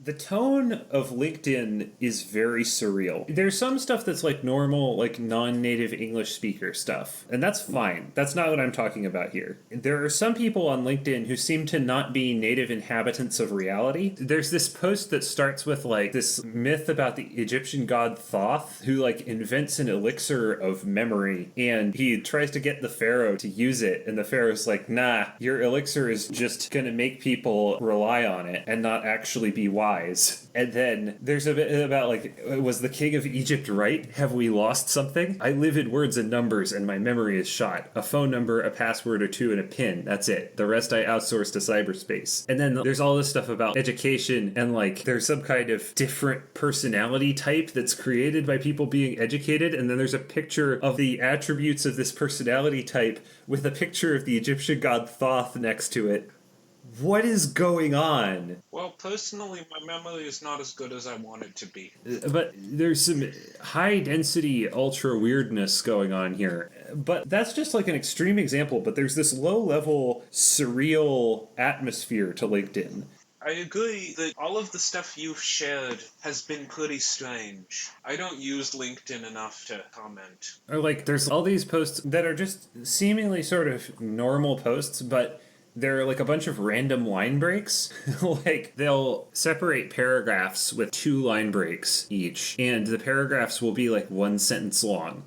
The tone of LinkedIn is very surreal. There's some stuff that's like normal, like non-native English speaker stuff, and that's fine. That's not what I'm talking about here. There are some people on LinkedIn who seem to not be native inhabitants of reality. There's this post that starts with like this myth about the Egyptian god Thoth, who like invents an elixir of memory, and he tries to get the pharaoh to use it, and the pharaoh's like, nah, your elixir is just gonna make people rely on it and not actually be wise. And then there's a bit about like, was the king of Egypt right? Have we lost something? I live in words and numbers and my memory is shot. A phone number, a password or two, and a pin. That's it. The rest I outsource to cyberspace. And then there's all this stuff about education and like there's some kind of different personality type that's created by people being educated. And then there's a picture of the attributes of this personality type with a picture of the Egyptian god Thoth next to it. What is going on? Well, personally, my memory is not as good as I want it to be. But there's some high density ultra weirdness going on here. But that's just like an extreme example, but there's this low level surreal atmosphere to LinkedIn. I agree that all of the stuff you've shared has been pretty strange. I don't use LinkedIn enough to comment. Or like there's all these posts that are just seemingly sort of normal posts, but they're like a bunch of random line breaks. Like they'll separate paragraphs with 2 line breaks each, and the paragraphs will be like 1 sentence long.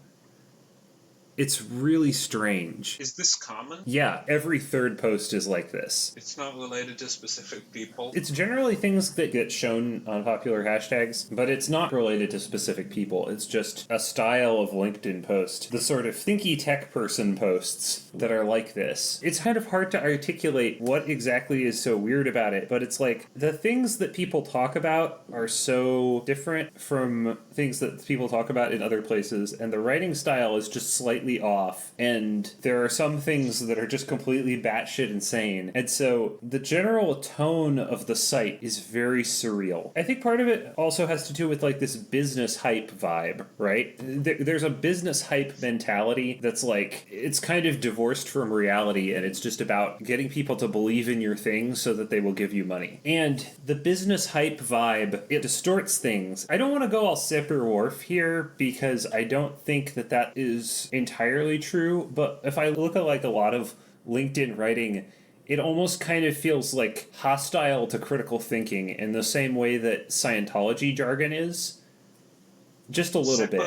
It's really strange. Is this common? Yeah, every third post is like this. It's not related to specific people? It's generally things that get shown on popular hashtags, but it's not related to specific people. It's just a style of LinkedIn post. The sort of thinky tech person posts that are like this. It's kind of hard to articulate what exactly is so weird about it, but it's like the things that people talk about are so different from things that people talk about in other places, and the writing style is just slightly off, and there are some things that are just completely batshit insane. And so the general tone of the site is very surreal. I think part of it also has to do with like this business hype vibe, right? There's a business hype mentality that's like, it's kind of divorced from reality, and it's just about getting people to believe in your thing so that they will give you money. And the business hype vibe, it distorts things. I don't want to go all Sapir-Whorf here because I don't think that that is entirely true, but if I look at like a lot of LinkedIn writing, it almost kind of feels like hostile to critical thinking in the same way that Scientology jargon is. Just a little bit.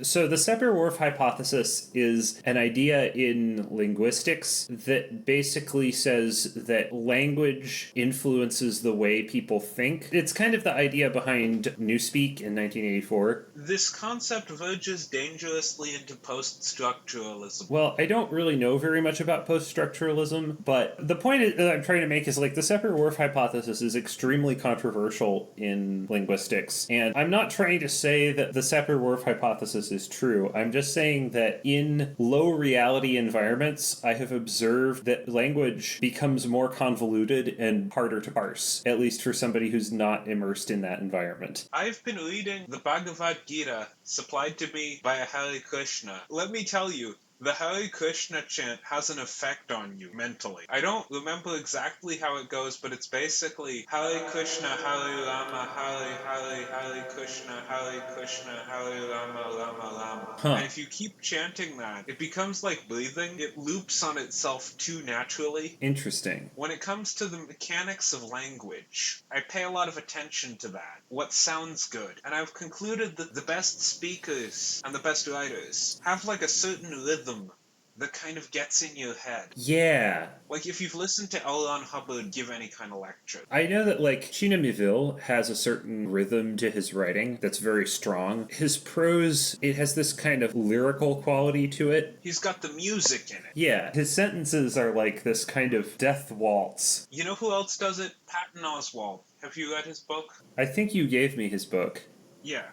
So the Sapir-Whorf hypothesis is an idea in linguistics that basically says that language influences the way people think. It's kind of the idea behind Newspeak in 1984. This concept verges dangerously into post-structuralism. Well, I don't really know very much about post-structuralism, but the point that I'm trying to make is like the Sapir-Whorf hypothesis is extremely controversial in linguistics, and I'm not trying to say that the Sapir-Whorf hypothesis is true. I'm just saying that in low reality environments, I have observed that language becomes more convoluted and harder to parse, at least for somebody who's not immersed in that environment. I've been reading the Bhagavad Gita supplied to me by a Hare Krishna. Let me tell you, the Hare Krishna chant has an effect on you mentally. I don't remember exactly how it goes, but it's basically Hare Krishna, Hare Rama, Hare Krishna, Hare Krishna, Hare Rama, Rama Rama. Huh. And if you keep chanting that, it becomes like breathing. It loops on itself too naturally. Interesting. When it comes to the mechanics of language, I pay a lot of attention to that. What sounds good. And I've concluded that the best speakers and the best writers have like a certain rhythm that kind of gets in your head. Yeah. Like if you've listened to L. Ron Hubbard give any kind of lecture. I know that like China Miéville has a certain rhythm to his writing that's very strong. His prose, it has this kind of lyrical quality to it. He's got the music in it. Yeah, his sentences are like this kind of death waltz. You know who else does it? Patton Oswalt. Have you read his book? I think you gave me his book. Yeah.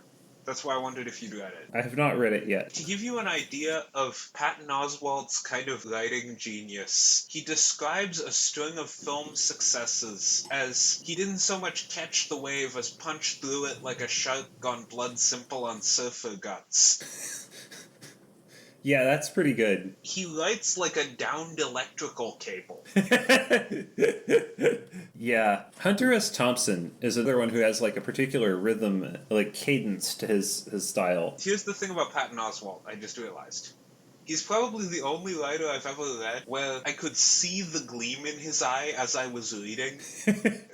That's why I wondered if you'd read it. I have not read it yet. To give you an idea of Patton Oswalt's kind of writing genius, he describes a string of film successes as he didn't so much catch the wave as punch through it like a shark gone blood simple on surfer guts. Yeah, that's pretty good. He writes like a downed electrical cable. Yeah. Hunter S. Thompson is another one who has like a particular rhythm, like cadence to his style. Here's the thing about Patton Oswalt, I just realized. He's probably the only writer I've ever read where I could see the gleam in his eye as I was reading.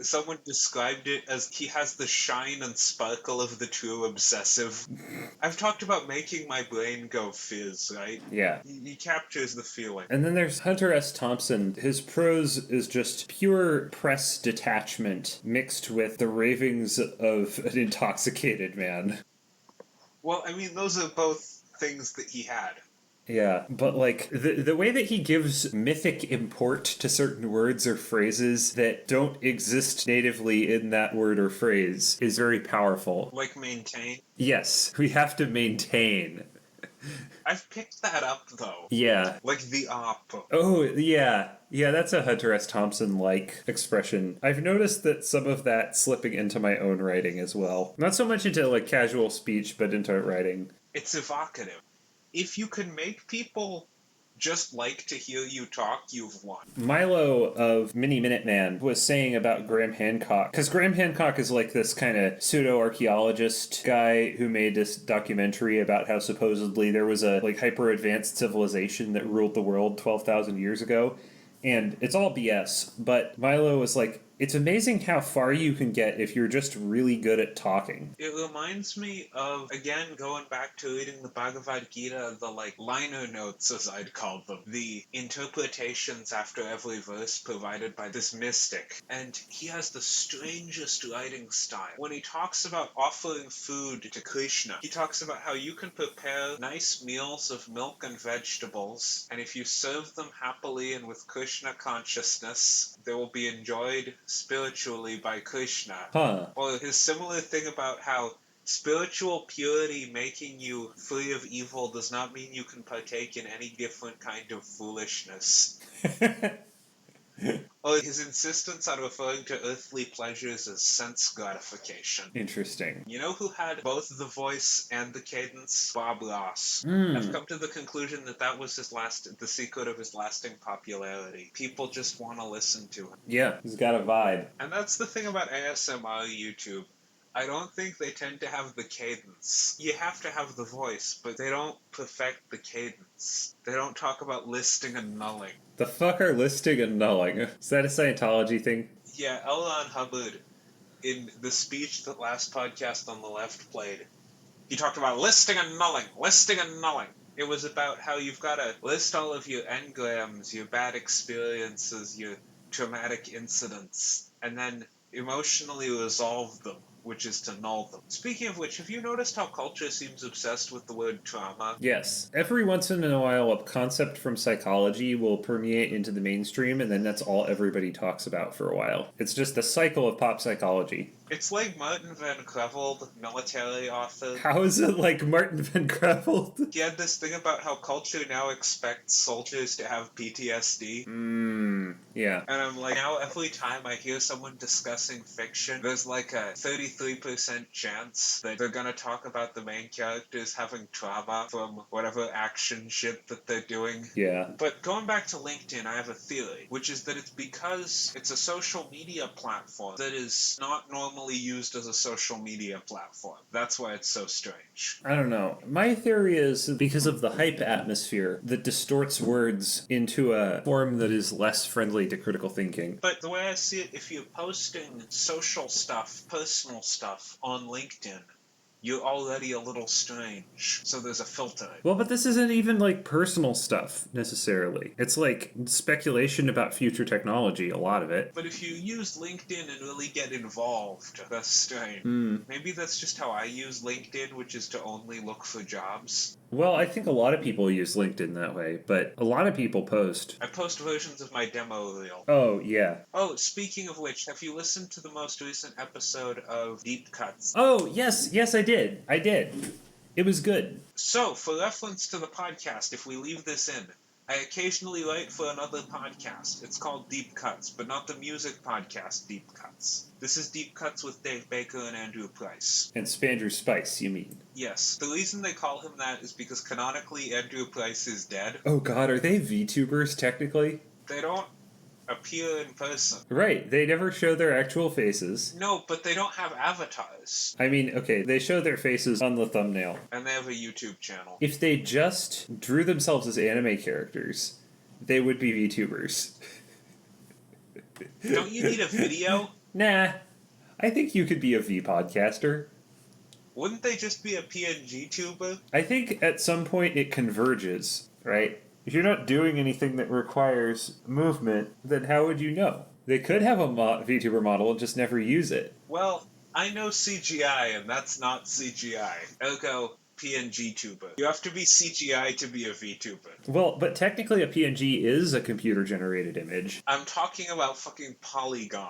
Someone described it as he has the shine and sparkle of the true obsessive. I've talked about making my brain go fizz, right? Yeah. He captures the feeling. And then there's Hunter S. Thompson. His prose is just pure press detachment mixed with the ravings of an intoxicated man. Well, I mean, those are both things that he had. Yeah, but like the way that he gives mythic import to certain words or phrases that don't exist natively in that word or phrase is very powerful. Like maintain. Yes, we have to maintain. I've picked that up, though. Yeah. Like the op. Oh, yeah. Yeah, that's a Hunter S. Thompson-like expression. I've noticed that some of that slipping into my own writing as well. Not so much into like casual speech, but into writing. It's evocative. If you can make people just like to hear you talk, you've won. Milo of Mini Minuteman was saying about Graham Hancock, because Graham Hancock is like this kind of pseudo-archaeologist guy who made this documentary about how supposedly there was a like hyper-advanced civilization that ruled the world 12,000 years ago, and it's all BS, but Milo was like, it's amazing how far you can get if you're just really good at talking. It reminds me of, again, going back to reading the Bhagavad Gita, the, like, liner notes, as I'd call them. The interpretations after every verse provided by this mystic. And he has the strangest writing style. When he talks about offering food to Krishna, he talks about how you can prepare nice meals of milk and vegetables, and if you serve them happily and with Krishna consciousness, they will be enjoyed spiritually by Krishna. Huh. Or his similar thing about how spiritual purity making you free of evil does not mean you can partake in any different kind of foolishness. Or his insistence on referring to earthly pleasures as sense gratification. Interesting. You know who had both the voice and the cadence? Bob Ross. Mm. I've come to the conclusion that that was the secret of his lasting popularity. People just want to listen to him. Yeah, he's got a vibe. And that's the thing about ASMR YouTube. I don't think they tend to have the cadence. You have to have the voice, but they don't perfect the cadence. They don't talk about listing and nulling. The fuck are listing and nulling? Is that a Scientology thing? Yeah, L. Ron Hubbard, in the speech that last podcast on the left played, he talked about listing and nulling, listing and nulling. It was about how you've got to list all of your engrams, your bad experiences, your traumatic incidents, and then emotionally resolve them, which is to null them. Speaking of which, have you noticed how culture seems obsessed with the word trauma? Yes. Every once in a while, a concept from psychology will permeate into the mainstream, and then that's all everybody talks about for a while. It's just the cycle of pop psychology. It's like Martin Van Creveld, military author. How is it like Martin Van Creveld? He had this thing about how culture now expects soldiers to have PTSD. Yeah. And I'm like, now every time I hear someone discussing fiction, there's like a 33% chance that they're gonna talk about the main characters having trauma from whatever action shit that they're doing. Yeah. But going back to LinkedIn, I have a theory, which is that it's because it's a social media platform that is not normally used as a social media platform. That's why it's so strange. I don't know. My theory is because of the hype atmosphere that distorts words into a form that is less friendly to critical thinking. But the way I see it, if you're posting social stuff, personal stuff on LinkedIn, you're already a little strange. So there's a filter. Well, but this isn't even like personal stuff necessarily. It's like speculation about future technology, a lot of it. But if you use LinkedIn and really get involved, that's strange. Maybe that's just how I use LinkedIn, which is to only look for jobs. Well, I think a lot of people use LinkedIn that way, but a lot of people post. I post versions of my demo reel. Oh, yeah. Oh, speaking of which, have you listened to the most recent episode of Deep Cuts? Oh, yes, I did. It was good. So, for reference to the podcast, if we leave this in, I occasionally write for another podcast. It's called Deep Cuts, but not the music podcast Deep Cuts. This is Deep Cuts with Dave Baker and Andrew Price. And Spandrew Spice, you mean? Yes. The reason they call him that is because canonically Andrew Price is dead. Oh god, are they VTubers technically? They don't appear in person. Right, they never show their actual faces. No, but they don't have avatars. I mean, okay, they show their faces on the thumbnail. And they have a YouTube channel. If they just drew themselves as anime characters, they would be VTubers. Don't you need a video? Nah, I think you could be a V podcaster. Wouldn't they just be a PNG tuber? I think at some point it converges, right? If you're not doing anything that requires movement, then how would you know? They could have a VTuber model and just never use it. Well, I know CGI, and that's not CGI. Ergo, PNG tuber. You have to be CGI to be a VTuber. Well, but technically a PNG is a computer-generated image. I'm talking about fucking polygons.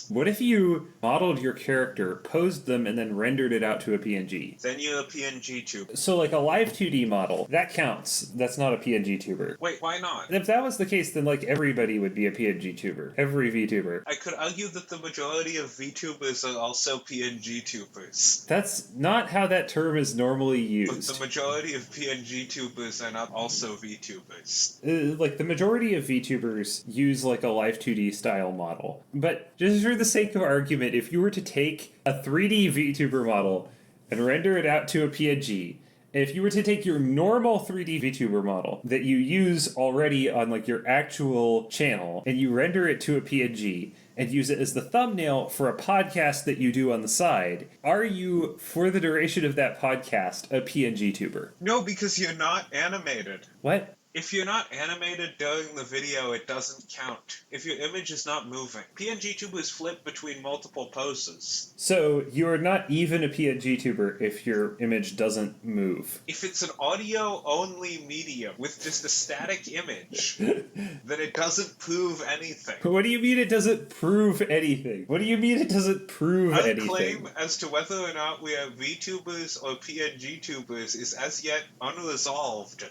What if you modeled your character, posed them, and then rendered it out to a PNG? Then you're a PNG tuber. So like a live 2D model, that counts. That's not a PNG tuber. Wait, why not? And if that was the case, then like everybody would be a PNG tuber. Every VTuber. I could argue that the majority of VTubers are also PNG tubers. That's not how that term is normally But used. the majority of PNG tubers are not also VTubers. Like the majority of VTubers use like a live 2D style model. But just for the sake of argument, if you were to take a 3D VTuber model and render it out to a PNG, if you were to take your normal 3D VTuber model that you use already on like your actual channel and you render it to a PNG and use it as the thumbnail for a podcast that you do on the side, are you, for the duration of that podcast, a PNG tuber? No, because you're not animated. What? If you're not animated during the video, it doesn't count. If your image is not moving. PNG tubers flip between multiple poses. So you're not even a PNG tuber if your image doesn't move. If it's an audio-only medium with just a static image, then it doesn't prove anything. What do you mean it doesn't prove anything? What do you mean it doesn't prove Our anything? claim as to whether or not we are VTubers or PNG tubers is as yet unresolved.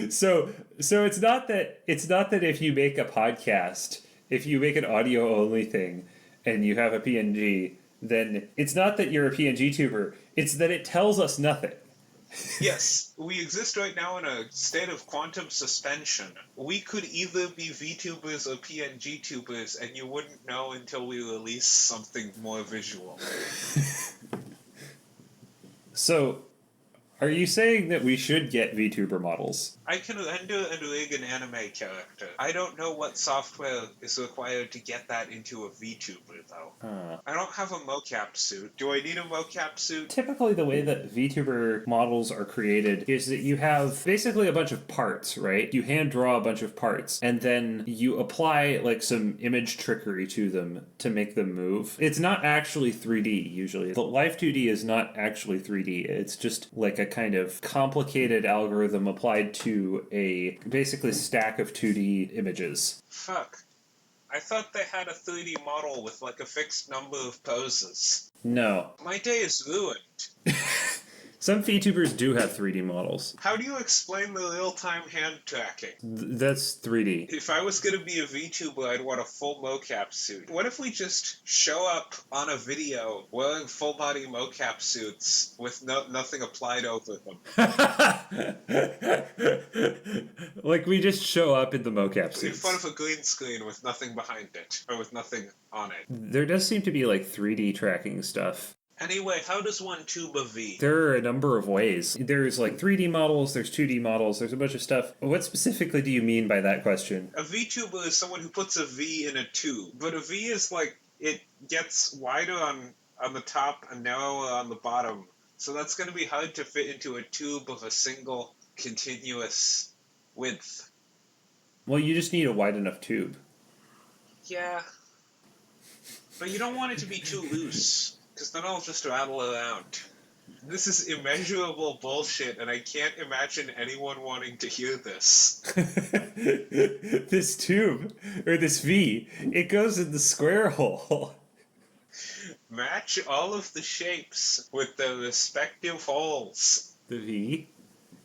so it's not that if you make a podcast, if you make an audio only thing and you have a PNG, then it's not that you're a PNG tuber, it's that it tells us nothing. Yes, we exist right now in a state of quantum suspension. We could either be VTubers or PNG tubers, and you wouldn't know until we release something more visual. So are you saying that we should get VTuber models? I can render and rig an anime character. I don't know what software is required to get that into a VTuber, though. I don't have a mocap suit. Do I need a mocap suit? Typically the way that VTuber models are created is that you have basically a bunch of parts, right? You hand draw a bunch of parts, and then you apply like some image trickery to them to make them move. It's not actually 3D, usually. The Live 2D is not actually 3D. It's just like a kind of complicated algorithm applied to a basically stack of 2D images. Fuck. I thought they had a 3D model with like a fixed number of poses. No. My day is ruined. Some VTubers do have 3D models. How do you explain the real-time hand tracking? That's 3D. If I was going to be a VTuber, I'd want a full mocap suit. What if we just show up on a video wearing full-body mocap suits with nothing applied over them? Like we just show up in the mocap In suits. front of a green screen with nothing behind it, or with nothing on it. There does seem to be like 3D tracking stuff. Anyway, how does one tube a V? There are a number of ways. There's like 3D models, there's 2D models, there's a bunch of stuff. What specifically do you mean by that question? A VTuber is someone who puts a V in a tube, but a V is like, it gets wider on the top and narrower on the bottom, so that's going to be hard to fit into a tube of a single continuous width. Well, you just need a wide enough tube. Yeah. But you don't want it to be too loose, because then I'll just rattle around. This is immeasurable bullshit, and I can't imagine anyone wanting to hear this. This tube, or this V, it goes in the square hole. Match all of the shapes with their respective holes. The V?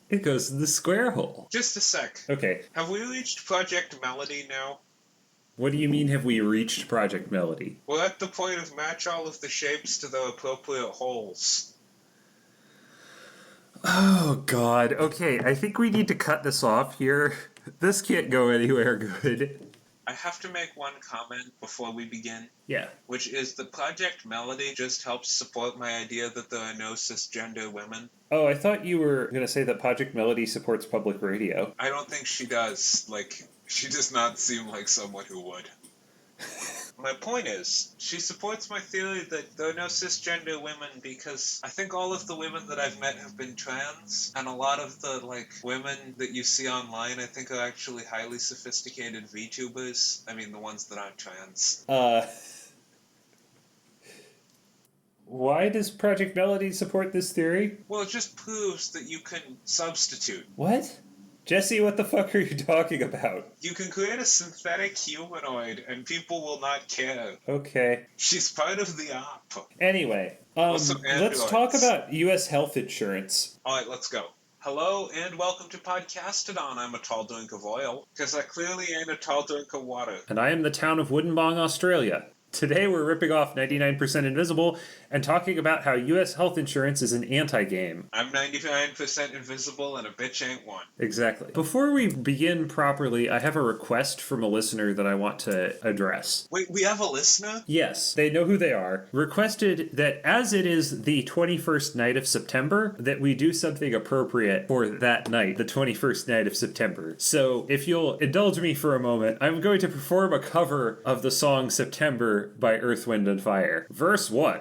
It goes in the square hole. Just a sec. Okay. Have we reached Project Melody now? What do you mean have we reached Project Melody? We're at the point of match all of the shapes to their appropriate holes. Oh, God. Okay, I think we need to cut this off here. This can't go anywhere good. I have to make one comment before we begin. Yeah. Which is that Project Melody just helps support my idea that there are no cisgender women. Oh, I thought you were going to say that Project Melody supports public radio. I don't think she does. She does not seem like someone who would. My point is, she supports my theory that there are no cisgender women because I think all of the women that I've met have been trans, and a lot of the, women that you see online I think are actually highly sophisticated VTubers. I mean, the ones that aren't trans. Why does Project Melody support this theory? Well, it just proves that you can substitute. What? Jesse, what the fuck are you talking about? You can create a synthetic humanoid and people will not care. Okay. She's part of the op. Anyway, let's talk about U.S. health insurance. Alright, let's go. Hello and welcome to Podcastodon. I'm a tall drink of oil, because I clearly ain't a tall drink of water. And I am the town of Woodenbong, Australia. Today we're ripping off 99% Invisible and talking about how U.S. health insurance is an anti-game. I'm 99% invisible and a bitch ain't one. Exactly. Before we begin properly, I have a request from a listener that I want to address. Wait, we have a listener? Yes, they know who they are. Requested that as it is the 21st night of September, that we do something appropriate for that night, the 21st night of September. So if you'll indulge me for a moment, I'm going to perform a cover of the song September by Earth, Wind, and Fire. Verse 1.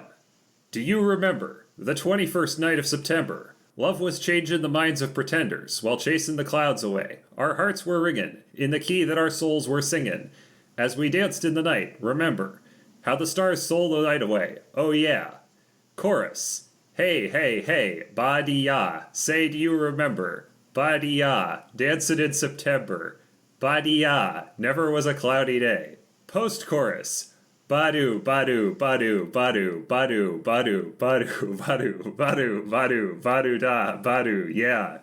Do you remember the 21st night of September? Love was changing the minds of pretenders while chasing the clouds away. Our hearts were ringing in the key that our souls were singing. As we danced in the night, remember how the stars stole the night away. Oh yeah. Chorus. Hey, hey, hey, ba-dee-ya. Say, do you remember? Ba-dee-ya. Dancing in September. Ba-dee-ya. Never was a cloudy day. Post-chorus. Badu, badu, badu, badu, badu, badu, badu, badu, badu, badu, badu, da, badu, yeah.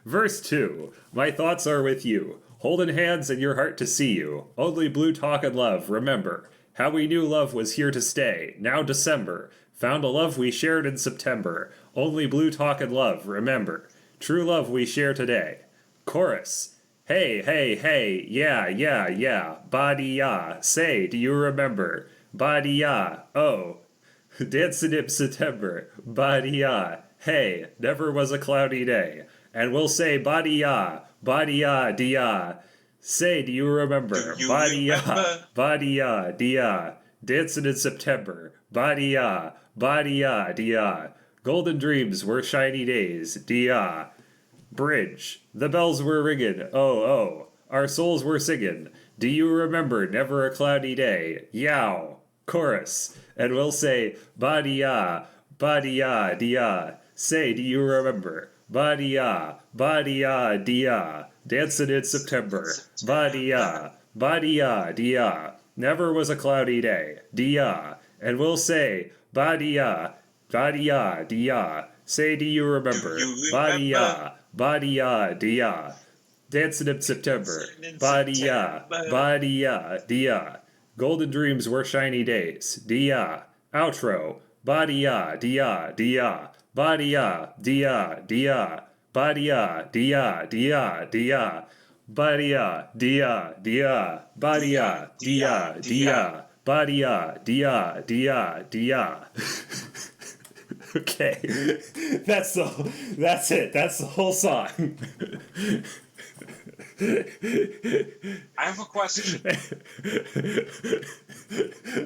Verse 2. My thoughts are with you, holding hands and your heart to see you. Only blue talk and love, remember. How we knew love was here to stay. Now December. Found a love we shared in September. Only blue talk and love, remember. True love we share today. Chorus. Hey, hey, hey, yeah, yeah, yeah, ba-dee-ya. Say, do you remember? Ba-dee-ya, oh, dancing in September, ba-dee-ya, hey, never was a cloudy day. And we'll say ba-dee-ya, ba-dee-ya, dee-ya. Say, do you remember? Ba-dee-ya, ba-dee-ya, dee-ya. Dancing in September, ba-dee-ya, ba-dee-ya, dee-ya. Golden dreams were shiny days, dee-ya. Bridge. The bells were ringing, oh, oh. Our souls were singing. Do you remember never a cloudy day? Yow. Chorus. And we'll say, ba-dee-ya, ba-dee-ya, dee-ya. Say, do you remember? Ba-dee-ya, ba-dee-ya, dee-ya. Dancing in September. Ba-dee-ya, ba-dee-ya, dee-ya. Never was a cloudy day. Dee-ya. And we'll say, ba-dee-ya, ba-dee-ya, dee-ya. Say, do you remember? Ba-dee-ya, ba-dee-ya, dee-ya. Dancing in September. Ba-dee-ya, ba-dee-ya, dee-ya. Golden dreams were shiny days. Dee-ya. Outro. Ba-dee-ya, dee-ya, dee-ya. Ba-dee-ya, dee-ya, dee-ya. Ba-dee-ya, dee-ya, dee-ya, dee-ya. Ba-dee-ya, dee-ya, dee-ya. Ba-dee-ya, dee-ya, dee-ya. Ba-dee-ya, dee-ya, dee-ya, dee-ya. Okay. That's it. That's the whole song. I have a question.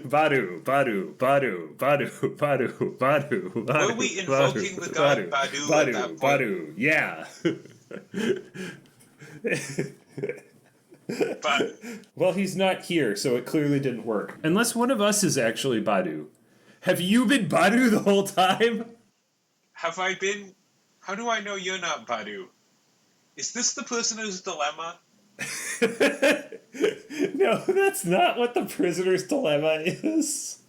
Badu, badu, badu, badu, badu, badu, badu. Were we invoking the god Badu at that point? Badu, yeah. But Well, he's not here, so it clearly didn't work. Unless one of us is actually Badu. Have you been Badu the whole time? have I been... How do I know you're not Badu? Is this the prisoner's dilemma? No, that's not what the prisoner's dilemma is.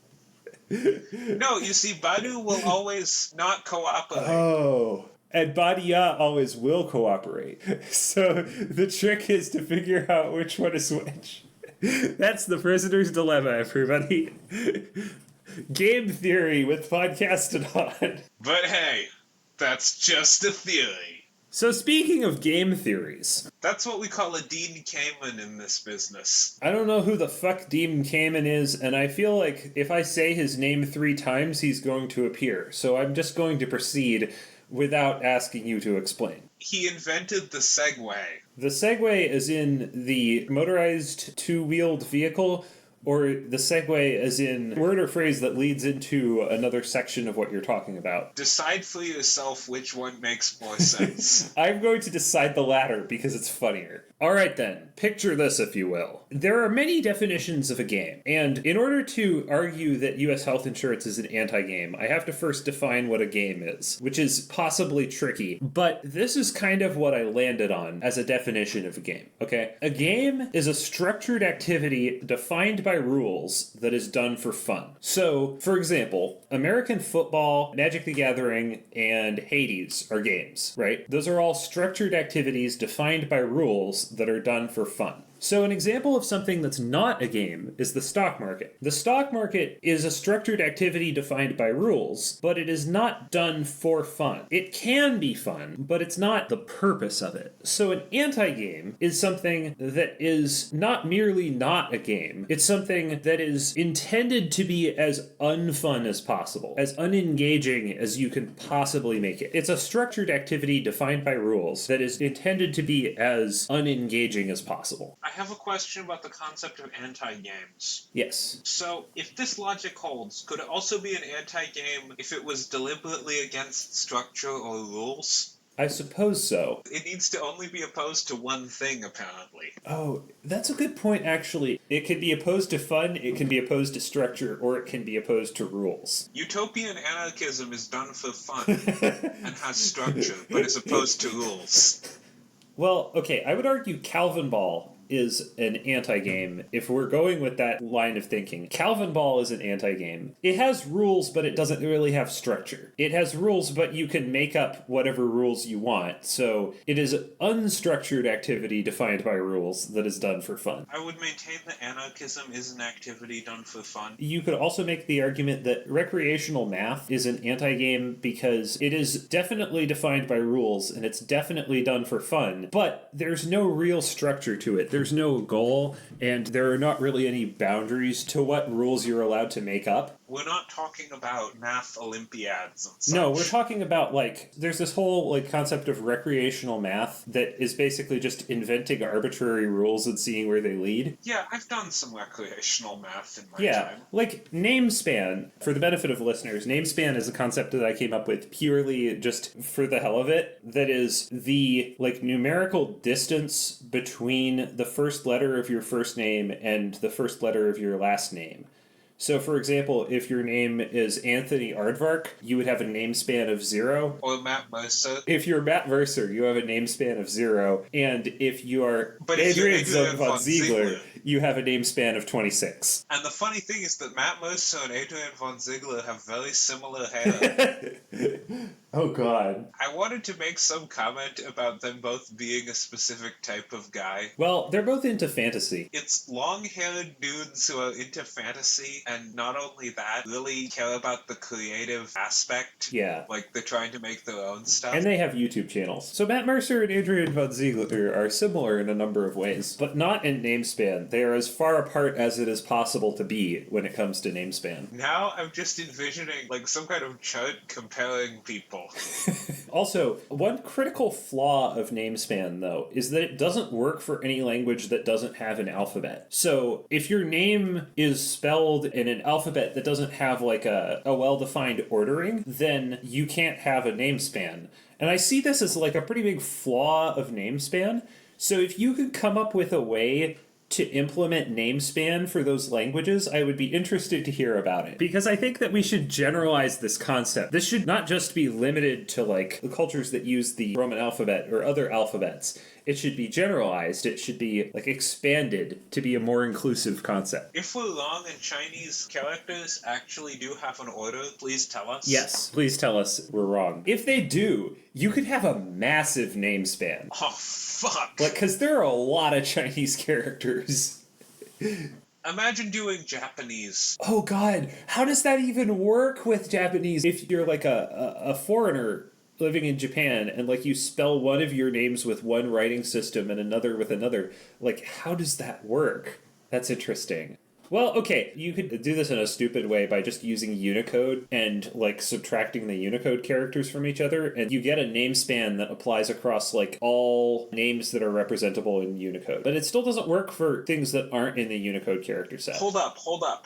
No, you see, Badu will always not cooperate. Oh. And Badia always will cooperate. So the trick is to figure out which one is which. That's the prisoner's dilemma, everybody. Game theory with Podcasted On. But hey, that's just a theory. So speaking of game theories, That's what we call a Dean Kamen in this business. I don't know who the fuck Dean Kamen is, and I feel like if I say his name 3 times, he's going to appear. So I'm just going to proceed without asking you to explain. He invented the Segway. The Segway is in the motorized 2-wheeled vehicle, or the Segway as in word or phrase that leads into another section of what you're talking about. Decide for yourself which one makes more sense. I'm going to decide the latter because it's funnier. Alright then, picture this if you will. There are many definitions of a game, and in order to argue that US health insurance is an anti-game, I have to first define what a game is, which is possibly tricky, but this is kind of what I landed on as a definition of a game, okay? A game is a structured activity defined by rules that is done for fun. So, for example, American football, Magic the Gathering, and Hades are games, right? Those are all structured activities defined by rules that are done for fun. So an example of something that's not a game is the stock market. The stock market is a structured activity defined by rules, but it is not done for fun. It can be fun, but it's not the purpose of it. So an anti-game is something that is not merely not a game. It's something that is intended to be as unfun as possible, as unengaging as you can possibly make it. It's a structured activity defined by rules that is intended to be as unengaging as possible. I have a question about the concept of anti-games. Yes. So, if this logic holds, could it also be an anti-game if it was deliberately against structure or rules? I suppose so. It needs to only be opposed to one thing, apparently. Oh, that's a good point, actually. It can be opposed to fun, it can be opposed to structure, or it can be opposed to rules. Utopian anarchism is done for fun and has structure, but is opposed to rules. Well, okay, I would argue Calvin Ball is an anti-game if we're going with that line of thinking. Calvin Ball is an anti-game. It has rules, but it doesn't really have structure. It has rules, but you can make up whatever rules you want. So it is an unstructured activity defined by rules that is done for fun. I would maintain that anarchism is an activity done for fun. You could also make the argument that recreational math is an anti-game because it is definitely defined by rules and it's definitely done for fun, but there's no real structure to it. There's no goal, and there are not really any boundaries to what rules you're allowed to make up. We're not talking about math Olympiads and such. No, we're talking about, there's this whole, concept of recreational math that is basically just inventing arbitrary rules and seeing where they lead. Yeah, I've done some recreational math in my time. Like namespan, for the benefit of listeners, namespan is a concept that I came up with purely just for the hell of it. That is the, numerical distance between the first letter of your first name and the first letter of your last name. So, for example, if your name is Anthony Aardvark, you would have a name span of 0. Or Matt Mercer. If you're Matt Mercer, you have a name span of 0. And if you are Adrian von Ziegler, you have a name span of 26. And the funny thing is that Matt Mercer and Adrian von Ziegler have very similar hair. Oh, God. I wanted to make some comment about them both being a specific type of guy. Well, they're both into fantasy. It's long-haired dudes who are into fantasy, and not only that, really care about the creative aspect. Yeah. Like, they're trying to make their own stuff. And they have YouTube channels. So Matt Mercer and Adrian von Ziegler are similar in a number of ways, but not in namespan. They are as far apart as it is possible to be when it comes to namespan. Now I'm just envisioning, some kind of chart comparing people. Also, one critical flaw of namespan, though, is that it doesn't work for any language that doesn't have an alphabet. So, if your name is spelled in an alphabet that doesn't have, a well-defined ordering, then you can't have a namespan. And I see this as, a pretty big flaw of namespan. So, if you could come up with a way to implement namespan for those languages, I would be interested to hear about it. Because I think that we should generalize this concept. This should not just be limited to, the cultures that use the Roman alphabet or other alphabets. It should be generalized. It should be like expanded to be a more inclusive concept. If we're wrong and Chinese characters actually do have an order, please tell us. Yes, please tell us we're wrong. If they do, you could have a massive name span. Oh, fuck. Like, because there are a lot of Chinese characters. Imagine doing Japanese. Oh god, how does that even work with Japanese? If you're like a foreigner living in Japan and like you spell one of your names with one writing system and another with another, like how does that work? That's interesting. Well, okay, you could do this in a stupid way by just using Unicode and, like, subtracting the Unicode characters from each other, and you get a name span that applies across, like, all names that are representable in Unicode. But it still doesn't work for things that aren't in the Unicode character set. Hold up.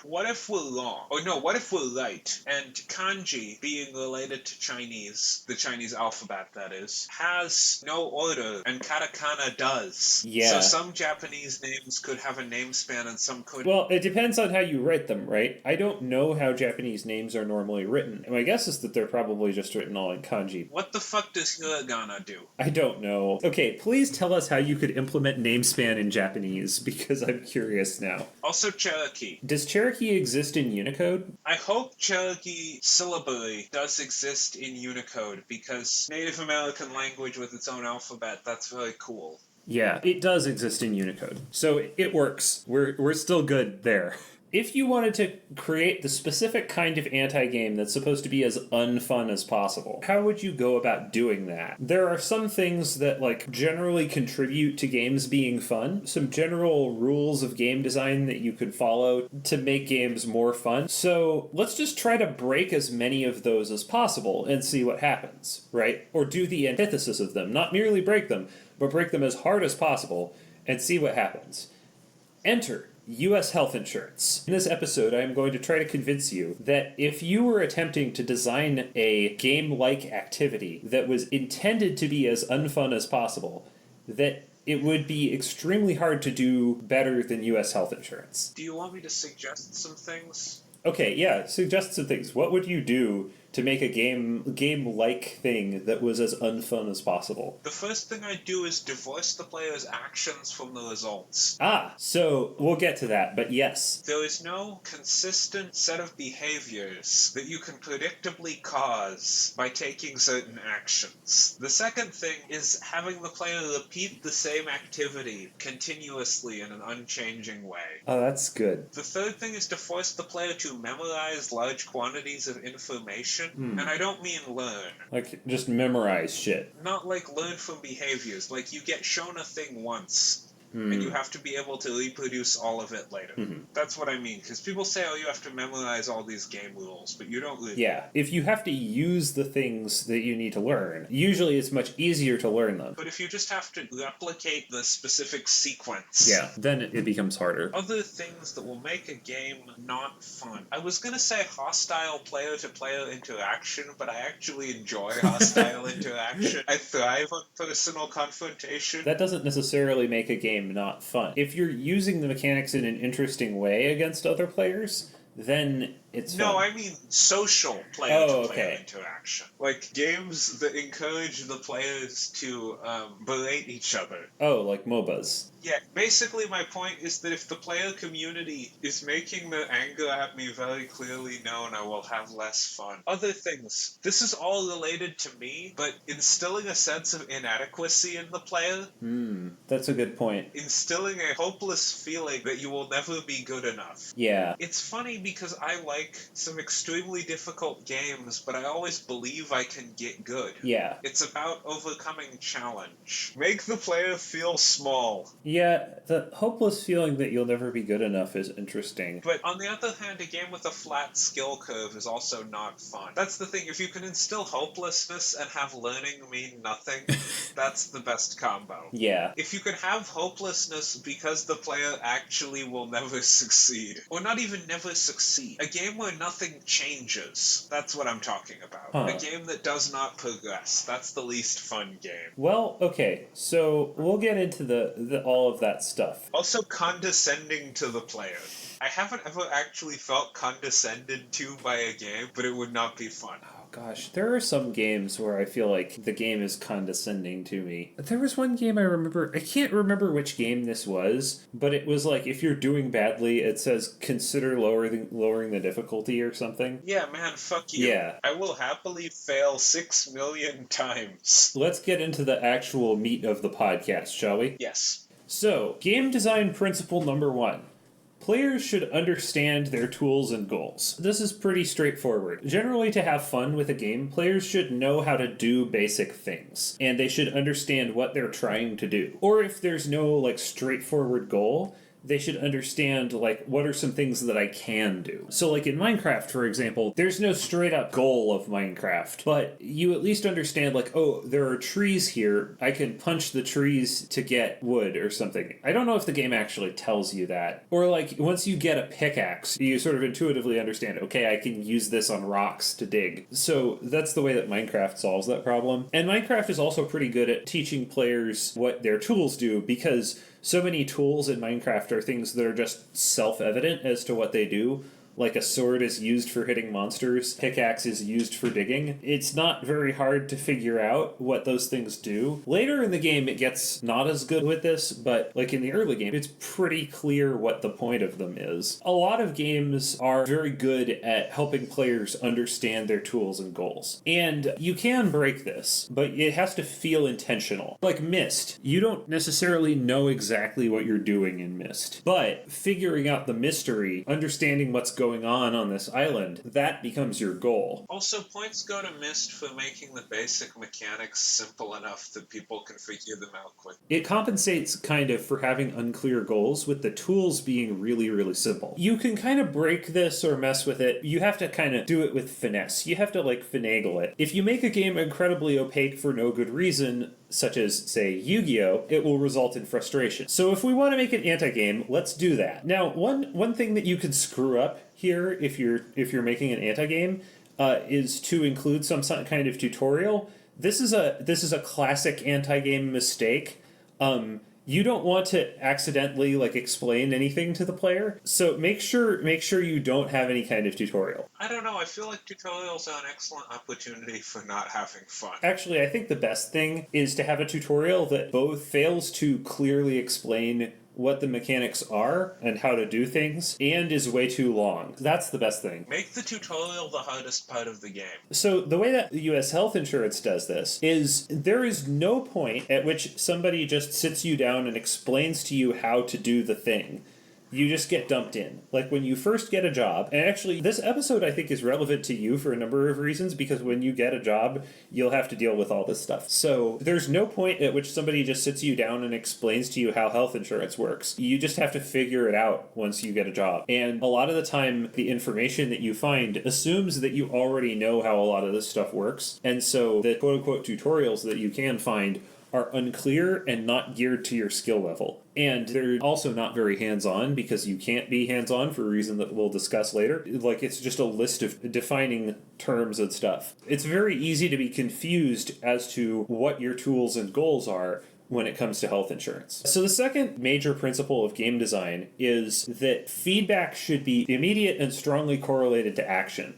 What if we're wrong? Or no, what if we're right? And kanji, being related to Chinese, the Chinese alphabet, that is, has no order, and katakana does. Yeah. So some Japanese names could have a name span and some couldn't. Well, it depends on how you write them, right? I don't know how Japanese names are normally written. And my guess is that they're probably just written all in kanji. What the fuck does hiragana do? I don't know. Okay, please tell us how you could implement namespan in Japanese, because I'm curious now. Also Cherokee. Does Cherokee exist in Unicode? I hope Cherokee syllabary does exist in Unicode, because Native American language with its own alphabet, that's really cool. Yeah, it does exist in Unicode. So it works. We're still good there. If you wanted to create the specific kind of anti-game that's supposed to be as unfun as possible, how would you go about doing that? There are some things that, like, generally contribute to games being fun, some general rules of game design that you could follow to make games more fun. So let's just try to break as many of those as possible and see what happens, right? Or do the antithesis of them, not merely break them, but break them as hard as possible and see what happens. Enter U.S. health insurance. In this episode, I am going to try to convince you that if you were attempting to design a game-like activity that was intended to be as unfun as possible, that it would be extremely hard to do better than U.S. health insurance. Do you want me to suggest some things? Okay, yeah, suggest some things. What would you do to make a game-like thing that was as unfun as possible? The first thing I'd do is divorce the player's actions from the results. So we'll get to that, but yes. There is no consistent set of behaviors that you can predictably cause by taking certain actions. The second thing is having the player repeat the same activity continuously in an unchanging way. Oh, that's good. The third thing is to force the player to memorize large quantities of information, and I don't mean learn. Like, just memorize shit. Not like learn from behaviors. Like, you get shown a thing once, and you have to be able to reproduce all of it later. That's what I mean, because people say, oh, you have to memorize all these game rules, but you don't really. Yeah, if you have to use the things that you need to learn, usually it's much easier to learn them. But if you just have to replicate the specific sequence. Yeah, then it becomes harder. Other things that will make a game not fun. I was going to say hostile player-to-player interaction, but I actually enjoy hostile interaction. I thrive on personal confrontation. That doesn't necessarily make a game not fun. If you're using the mechanics in an interesting way against other players, then it's fun. No, I mean social player-to-player interaction. Like games that encourage the players to berate each other. Oh, like MOBAs. Yeah, basically my point is that if the player community is making their anger at me very clearly known, I will have less fun. Other things. This is all related to me, but instilling a sense of inadequacy in the player. That's a good point. Instilling a hopeless feeling that you will never be good enough. Yeah. It's funny because I like some extremely difficult games, but I always believe I can get good. Yeah. It's about overcoming challenge. Make the player feel small. Yeah, the hopeless feeling that you'll never be good enough is interesting. But on the other hand, a game with a flat skill curve is also not fun. That's the thing, if you can instill hopelessness and have learning mean nothing, that's the best combo. Yeah. If you can have hopelessness because the player actually will never succeed, or not even never succeed, a game where nothing changes, that's what I'm talking about. A game that does not progress, that's the least fun game. Well, okay, so we'll get into the all of that stuff. Also condescending to the player. I haven't ever actually felt condescended to by a game, but it would not be fun. Oh Gosh, there are some games where I feel like the game is condescending to me. There was one game I remember, I can't remember which game this was, but it was like if you're doing badly, it says consider lowering the difficulty or something. Yeah, man, fuck you. Yeah. I will happily fail 6 million times. Let's get into the actual meat of the podcast, shall we? Yes. So, game design principle number 1. Players should understand their tools and goals. This is pretty straightforward. Generally, to have fun with a game, players should know how to do basic things, and they should understand what they're trying to do. Or if there's no, straightforward goal, they should understand, what are some things that I can do. So, in Minecraft, for example, there's no straight-up goal of Minecraft, but you at least understand, oh, there are trees here. I can punch the trees to get wood or something. I don't know if the game actually tells you that. Or, once you get a pickaxe, you sort of intuitively understand, okay, I can use this on rocks to dig. So, that's the way that Minecraft solves that problem. And Minecraft is also pretty good at teaching players what their tools do, because so many tools in Minecraft are things that are just self-evident as to what they do. Like a sword is used for hitting monsters, pickaxe is used for digging. It's not very hard to figure out what those things do. Later in the game, it gets not as good with this, but in the early game, it's pretty clear what the point of them is. A lot of games are very good at helping players understand their tools and goals. And you can break this, but it has to feel intentional. Like Myst, you don't necessarily know exactly what you're doing in Myst, but figuring out the mystery, understanding what's going on this island, that becomes your goal. Also, points go to Myst for making the basic mechanics simple enough that people can figure them out quickly. It compensates kind of for having unclear goals with the tools being really, really simple. You can kind of break this or mess with it. You have to kind of do it with finesse. You have to finagle it. If you make a game incredibly opaque for no good reason, such as, say, Yu-Gi-Oh!, it will result in frustration. So if we want to make an anti-game, let's do that. Now, one thing that you could screw up here if you're making an anti-game is to include some kind of tutorial. This is a classic anti-game mistake. You don't want to accidentally explain anything to the player, so make sure you don't have any kind of tutorial. I don't know, I feel like tutorials are an excellent opportunity for not having fun. Actually, I think the best thing is to have a tutorial that both fails to clearly explain what the mechanics are and how to do things, and is way too long. That's the best thing. Make the tutorial the hardest part of the game. So the way that the U.S. health insurance does this is there is no point at which somebody just sits you down and explains to you how to do the thing. You just get dumped in. When you first get a job, and actually this episode I think is relevant to you for a number of reasons, because when you get a job, you'll have to deal with all this stuff. So there's no point at which somebody just sits you down and explains to you how health insurance works. You just have to figure it out once you get a job. And a lot of the time, the information that you find assumes that you already know how a lot of this stuff works. And so the quote-unquote tutorials that you can find are unclear and not geared to your skill level. And they're also not very hands-on, because you can't be hands-on for a reason that we'll discuss later. It's just a list of defining terms and stuff. It's very easy to be confused as to what your tools and goals are when it comes to health insurance. So the second major principle of game design is that feedback should be immediate and strongly correlated to action,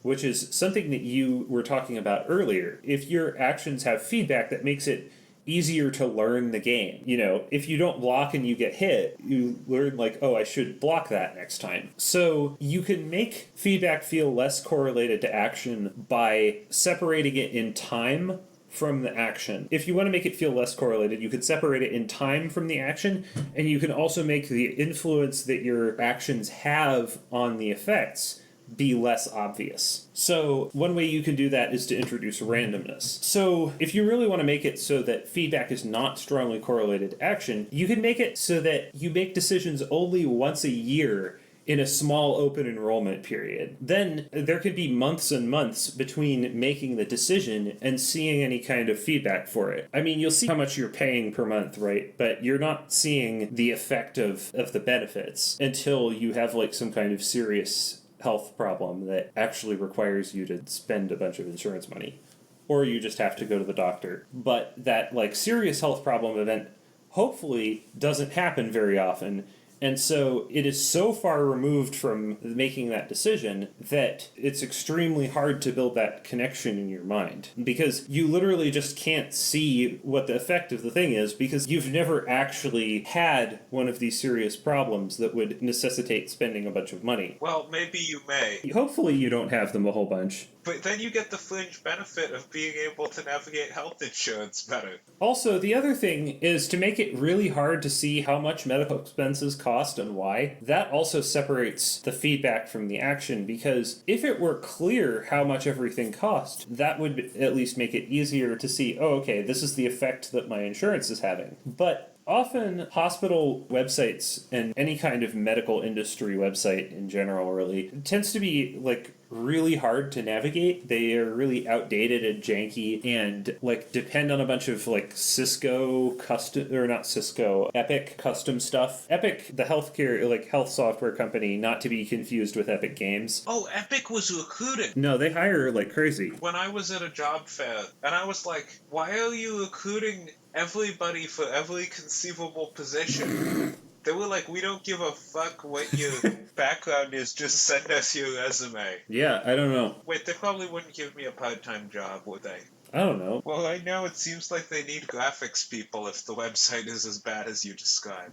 which is something that you were talking about earlier. If your actions have feedback, that makes it easier to learn the game. If you don't block and you get hit, you learn oh, I should block that next time. So you can make feedback feel less correlated to action by separating it in time from the action. If you want to make it feel less correlated, you could separate it in time from the action, and you can also make the influence that your actions have on the effects be less obvious. So one way you can do that is to introduce randomness. So if you really want to make it so that feedback is not strongly correlated to action, you can make it so that you make decisions only once a year in a small open enrollment period. Then there could be months and months between making the decision and seeing any kind of feedback for it. I mean, you'll see how much you're paying per month, right? But you're not seeing the effect of the benefits until you have some kind of serious health problem that actually requires you to spend a bunch of insurance money, or you just have to go to the doctor. But that serious health problem event hopefully doesn't happen very often, And so it is so far removed from making that decision that it's extremely hard to build that connection in your mind. Because you literally just can't see what the effect of the thing is because you've never actually had one of these serious problems that would necessitate spending a bunch of money. Well, maybe you may. Hopefully you don't have them a whole bunch. But then you get the fringe benefit of being able to navigate health insurance better. Also, the other thing is to make it really hard to see how much medical expenses cost and why. That also separates the feedback from the action, because if it were clear how much everything cost, that would at least make it easier to see, oh, okay, this is the effect that my insurance is having. But often, hospital websites and any kind of medical industry website in general really tends to be like really hard to navigate. They are really outdated and janky and like depend on a bunch of like Cisco custom, or not Cisco, Epic custom stuff. Epic, the healthcare, like health software company, not to be confused with Epic Games. Oh, Epic was recruiting. No, they hire like crazy. When I was at a job fair, and I was like, why are you recruiting everybody for every conceivable position? They were like, we don't give a fuck what your background is, just send us your resume. Yeah, I don't know. Wait, they probably wouldn't give me a part-time job, would they? I don't know. Well, right now it seems like they need graphics people if the website is as bad as you describe.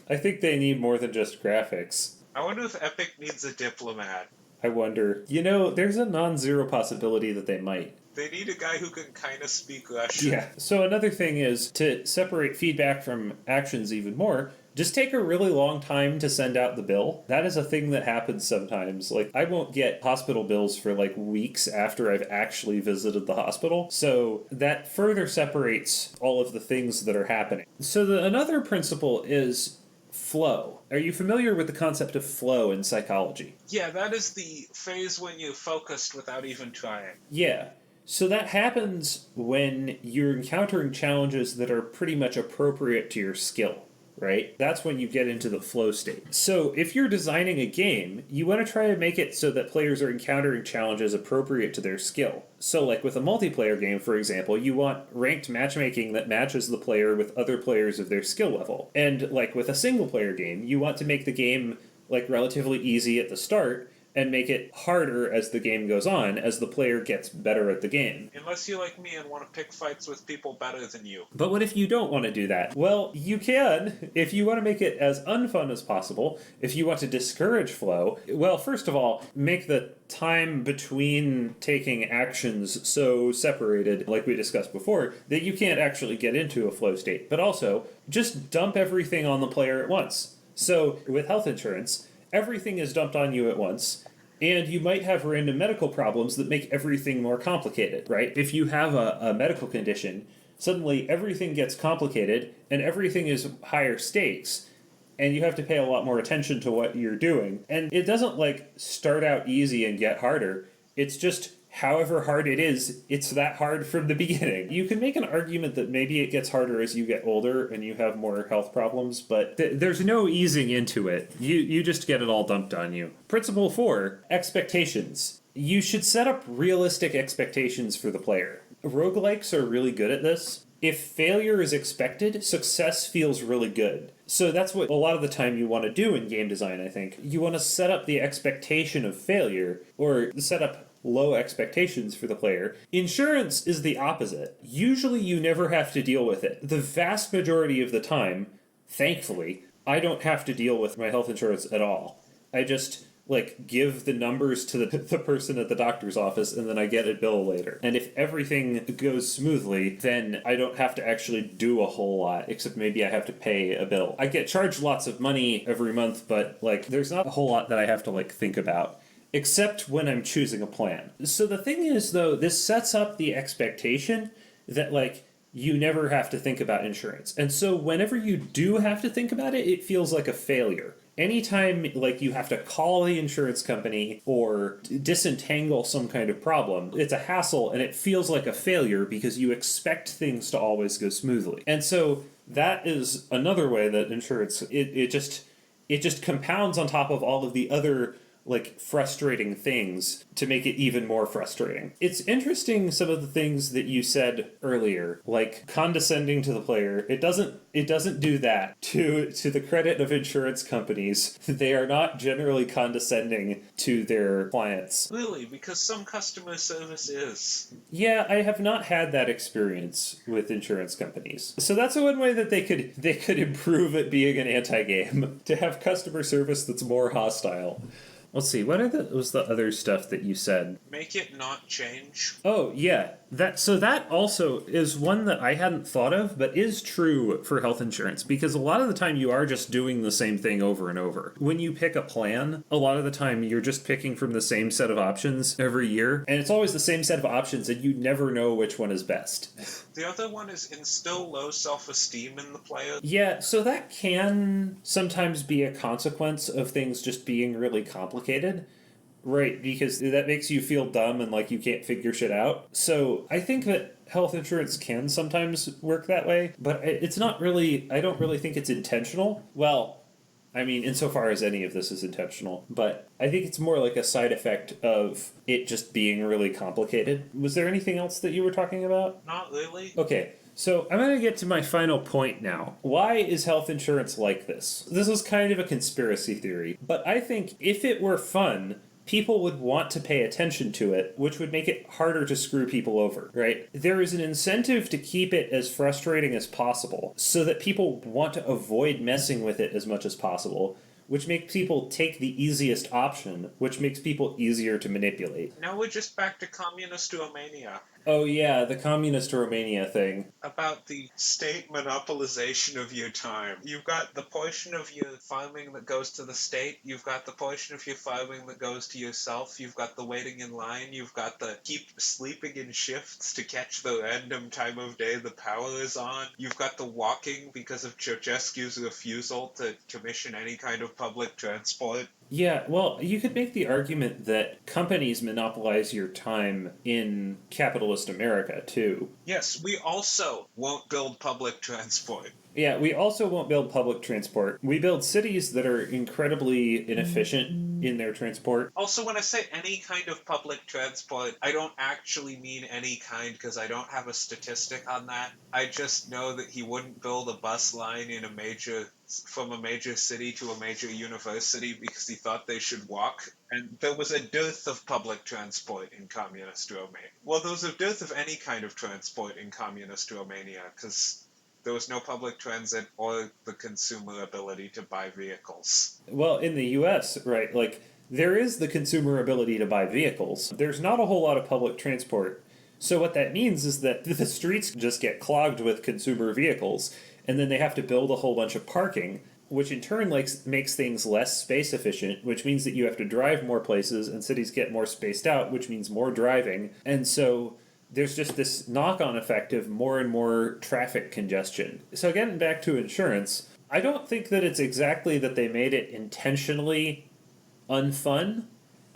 I think they need more than just graphics. I wonder if Epic needs a diplomat. I wonder. You know, there's a non-zero possibility that they might. They need a guy who can kind of speak Russian. Yeah. So another thing is to separate feedback from actions even more. Just take a really long time to send out the bill. That is a thing that happens sometimes. Like, I won't get hospital bills for like weeks after I've actually visited the hospital. So that further separates all of the things that are happening. So another principle is flow. Are you familiar with the concept of flow in psychology? Yeah, that is the phase when you're focused without even trying. Yeah. So that happens when you're encountering challenges that are pretty much appropriate to your skill, right? That's when you get into the flow state. So if you're designing a game, you want to try to make it so that players are encountering challenges appropriate to their skill. So like with a multiplayer game, for example, you want ranked matchmaking that matches the player with other players of their skill level. And like with a single player game, you want to make the game like relatively easy at the start and make it harder as the game goes on, as the player gets better at the game. Unless you're like me and want to pick fights with people better than you. But what if you don't want to do that? Well, you can. If you want to make it as unfun as possible, if you want to discourage flow, well, first of all, make the time between taking actions so separated, like we discussed before, that you can't actually get into a flow state. But also, just dump everything on the player at once. So, with health insurance, everything is dumped on you at once, and you might have random medical problems that make everything more complicated, right? If you have a medical condition, suddenly everything gets complicated, and everything is higher stakes, and you have to pay a lot more attention to what you're doing. And it doesn't, like, start out easy and get harder. It's just, however hard it is, it's that hard from the beginning. You can make an argument that maybe it gets harder as you get older and you have more health problems, but there's no easing into it. You just get it all dumped on you. Principle 4, expectations. You should set up realistic expectations for the player. Roguelikes are really good at this. If failure is expected, success feels really good. So that's what a lot of the time you want to do in game design, I think. You want to set up the expectation of failure, or set up low expectations for the player. Insurance is the opposite. Usually you never have to deal with it. The vast majority of the time, thankfully, I don't have to deal with my health insurance at all. I just like give the numbers to the person at the doctor's office, and then I get a bill later. And if everything goes smoothly, then I don't have to actually do a whole lot, except maybe I have to pay a bill. I get charged lots of money every month, but like there's not a whole lot that I have to like think about, except when I'm choosing a plan. So the thing is, though, this sets up the expectation that like you never have to think about insurance. And so whenever you do have to think about it, it feels like a failure. Anytime like you have to call the insurance company or disentangle some kind of problem, it's a hassle and it feels like a failure because you expect things to always go smoothly. And so that is another way that insurance, it just compounds on top of all of the other like frustrating things to make it even more frustrating. It's interesting some of the things that you said earlier, like condescending to the player. It doesn't do that. To the credit of insurance companies, they are not generally condescending to their clients. Really, because some customer service is. Yeah, I have not had that experience with insurance companies. So that's one way that they could improve at being an anti-game, to have customer service that's more hostile. Let's see, was the other stuff that you said? Make it not change. Oh, yeah. That also is one that I hadn't thought of, but is true for health insurance, because a lot of the time you are just doing the same thing over and over. When you pick a plan, a lot of the time you're just picking from the same set of options every year, and it's always the same set of options, and you never know which one is best. The other one is instill low self-esteem in the player. Yeah, so that can sometimes be a consequence of things just being really complicated. Right, because that makes you feel dumb and like you can't figure shit out. So I think that health insurance can sometimes work that way, but it's not really, I don't really think it's intentional. Well, I mean, insofar as any of this is intentional, but I think it's more like a side effect of it just being really complicated. Was there anything else that you were talking about? Not really. Okay. So I'm going to get to my final point now. Why is health insurance like this? This is kind of a conspiracy theory, but I think if it were fun, people would want to pay attention to it, which would make it harder to screw people over, right? There is an incentive to keep it as frustrating as possible so that people want to avoid messing with it as much as possible, which makes people take the easiest option, which makes people easier to manipulate. Now we're just back to communist Romania. Oh yeah, the communist Romania thing. About the state monopolization of your time. You've got the portion of your farming that goes to the state, you've got the portion of your farming that goes to yourself, you've got the waiting in line, you've got the keep sleeping in shifts to catch the random time of day the power is on, you've got the walking because of Ceausescu's refusal to commission any kind of public transport. Yeah, well, you could make the argument that companies monopolize your time in capitalist America, too. Yes, we also won't build public transport. Yeah, we also won't build public transport. We build cities that are incredibly inefficient in their transport. Also, when I say any kind of public transport, I don't actually mean any kind because I don't have a statistic on that. I just know that he wouldn't build a bus line from a major city to a major university because he thought they should walk. And there was a dearth of public transport in communist Romania. Well, there was a dearth of any kind of transport in communist Romania because there was no public transit or the consumer ability to buy vehicles. Well, in the US, right, like, there is the consumer ability to buy vehicles. There's not a whole lot of public transport. So what that means is that the streets just get clogged with consumer vehicles, and then they have to build a whole bunch of parking, which in turn makes things less space efficient, which means that you have to drive more places, and cities get more spaced out, which means more driving. And so there's just this knock-on effect of more and more traffic congestion. So getting back to insurance, I don't think that it's exactly that they made it intentionally unfun.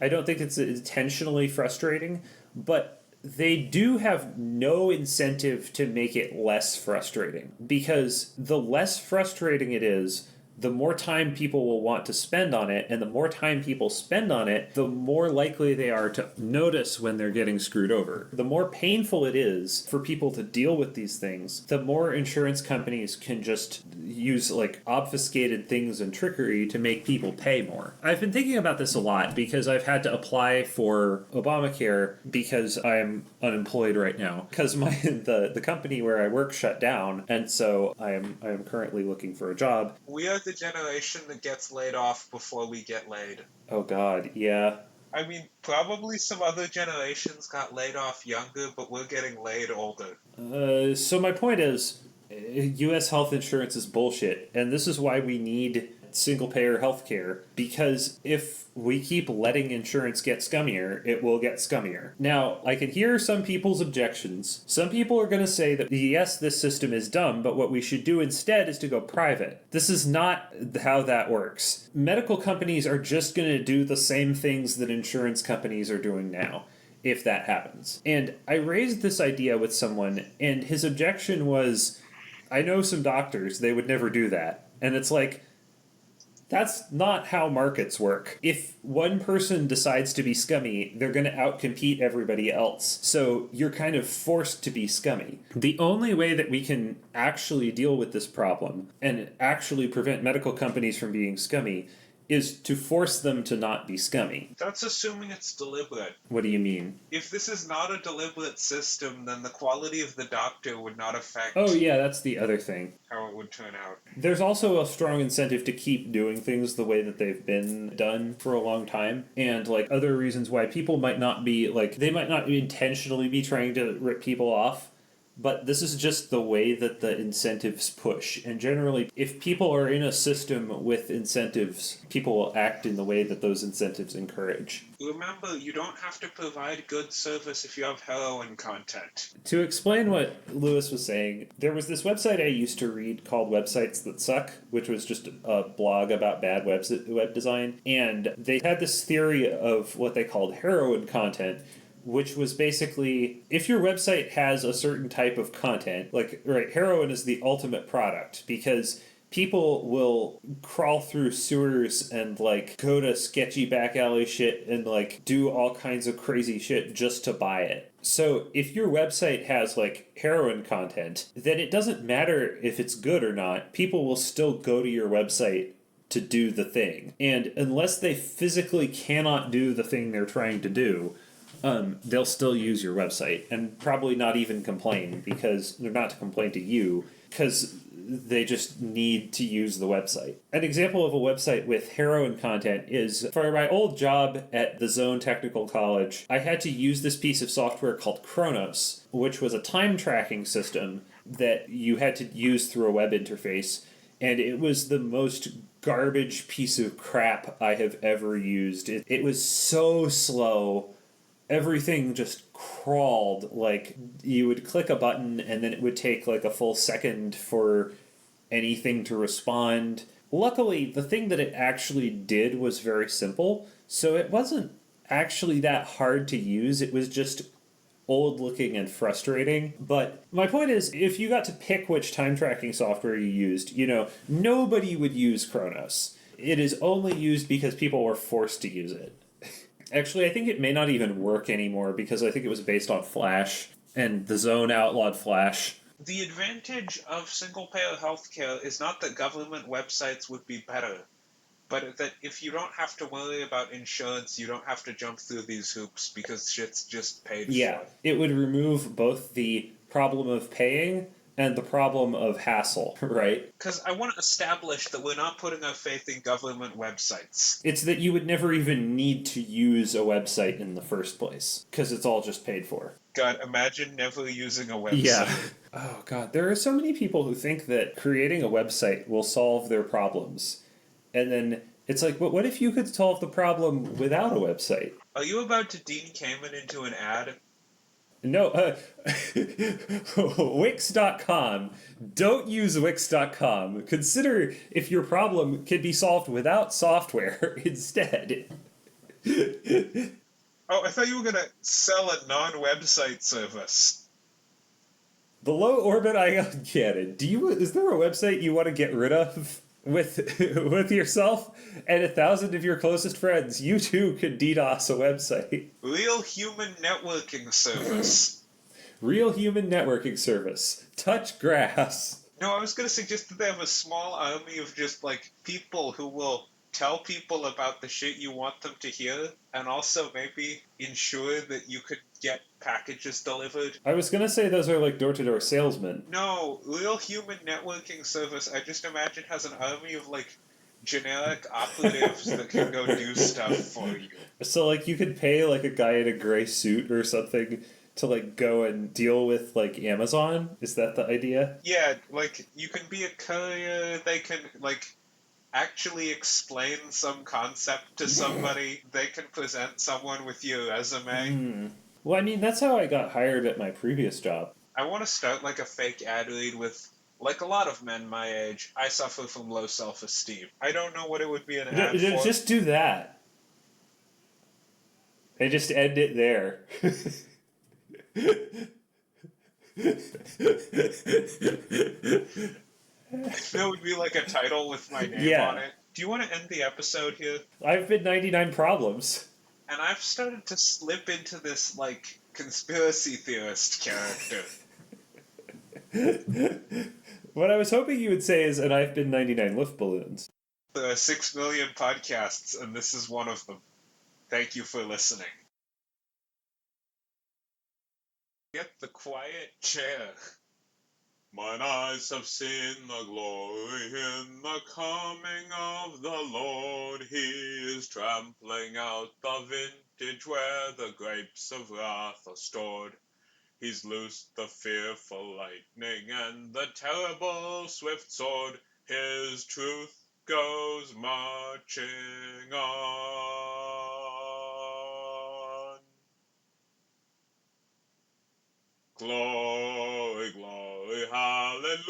I don't think it's intentionally frustrating, but they do have no incentive to make it less frustrating, because the less frustrating it is, the more time people will want to spend on it, and the more time people spend on it, the more likely they are to notice when they're getting screwed over. The more painful it is for people to deal with these things, the more insurance companies can just use like obfuscated things and trickery to make people pay more. I've been thinking about this a lot because I've had to apply for Obamacare because I'm unemployed right now, because the company where I work shut down, and so I am currently looking for a job. We are the generation that gets laid off before we get laid. Oh god, yeah. I mean, probably some other generations got laid off younger, but we're getting laid older. So my point is, U.S. health insurance is bullshit, and this is why we need single-payer healthcare, because if we keep letting insurance get scummier, it will get scummier. Now, I can hear some people's objections. Some people are going to say that, yes, this system is dumb, but what we should do instead is to go private. This is not how that works. Medical companies are just going to do the same things that insurance companies are doing now, if that happens. And I raised this idea with someone, and his objection was, I know some doctors, they would never do that. And it's like, That's not how markets work. If one person decides to be scummy, they're going to outcompete everybody else. So you're kind of forced to be scummy. The only way that we can actually deal with this problem and actually prevent medical companies from being scummy is to force them to not be scummy. That's assuming it's deliberate. What do you mean? If this is not a deliberate system, then the quality of the doctor would not affect Oh, yeah, that's the other thing. how it would turn out. There's also a strong incentive to keep doing things the way that they've been done for a long time. And, like, other reasons why people might not be, like, they might not intentionally be trying to rip people off, but this is just the way that the incentives push. And generally, if people are in a system with incentives, people will act in the way that those incentives encourage. Remember, you don't have to provide good service if you have heroin content. To explain what Lewis was saying, there was this website I used to read called Websites That Suck, which was just a blog about bad web design. And they had this theory of what they called heroin content, which was basically, if your website has a certain type of content, like, right, heroin is the ultimate product because people will crawl through sewers and, like, go to sketchy back alley shit and, like, do all kinds of crazy shit just to buy it. So if your website has, like, heroin content, then it doesn't matter if it's good or not. People will still go to your website to do the thing. And unless they physically cannot do the thing they're trying to do, they'll still use your website and probably not even complain, because they're not to complain to you, because they just need to use the website. An example of a website with heroin content is, for my old job at the Zone Technical College, I had to use this piece of software called Chronos, which was a time tracking system that you had to use through a web interface, and it was the most garbage piece of crap I have ever used. It was so slow. Everything just crawled. Like, you would click a button and then it would take like a full second for anything to respond. Luckily, the thing that it actually did was very simple, so it wasn't actually that hard to use. It was just old looking and frustrating. But my point is, if you got to pick which time tracking software you used, nobody would use Chronos. It is only used because people were forced to use it. Actually, I think it may not even work anymore because I think it was based on Flash, and the Zone outlawed Flash. The advantage of single-payer healthcare is not that government websites would be better, but that if you don't have to worry about insurance, you don't have to jump through these hoops because shit's just paid for. Yeah, it would remove both the problem of paying and the problem of hassle, right? Because I want to establish that we're not putting our faith in government websites. It's that you would never even need to use a website in the first place, because it's all just paid for. God, imagine never using a website. Yeah. Oh, God. There are so many people who think that creating a website will solve their problems. And then it's like, what if you could solve the problem without a website? Are you about to Dean Kamen into an ad? No, Wix.com. Don't use Wix.com. Consider if your problem can be solved without software instead. Oh, I thought you were going to sell a non-website service. The low orbit ion cannon. Is there a website you want to get rid of with yourself and 1,000 of your closest friends? You too could DDoS a website. Real human networking service. Real human networking service. Touch grass. No, I was going to suggest that they have a small army of just, like, people who will tell people about the shit you want them to hear, and also maybe ensure that you could get packages delivered. I was gonna say those are like door-to-door salesmen. No, real human networking service, I just imagine, has an army of, like, generic operatives that can go do stuff for you. So, like, you could pay, like, a guy in a gray suit or something to, like, go and deal with, like, Amazon? Is that the idea? Yeah, like, you can be a courier, they can, like, actually explain some concept to somebody, they can present someone with your resume. Well, I mean, that's how I got hired at my previous job. I want to start, like, a fake ad read with, like a lot of men my age, I suffer from low self-esteem. I don't know what it would be an ad for. Just do that. And just end it there. There would be, like, a title with my name on it. Do you want to end the episode here? I've been 99 problems. And I've started to slip into this, like, conspiracy theorist character. What I was hoping you would say is, and I've been 99 lift balloons. There are 6 million podcasts, and this is one of them. Thank you for listening. Get the quiet chair. Mine eyes have seen the glory in the coming of the Lord. He is trampling out the vintage where the grapes of wrath are stored. He's loosed the fearful lightning and the terrible swift sword. His truth goes marching on. Glory, glory, hallelujah.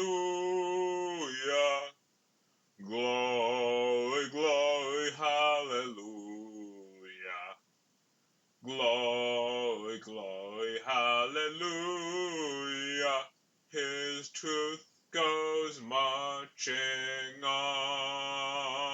Glory, glory, hallelujah. Glory, glory, hallelujah. His truth goes marching on.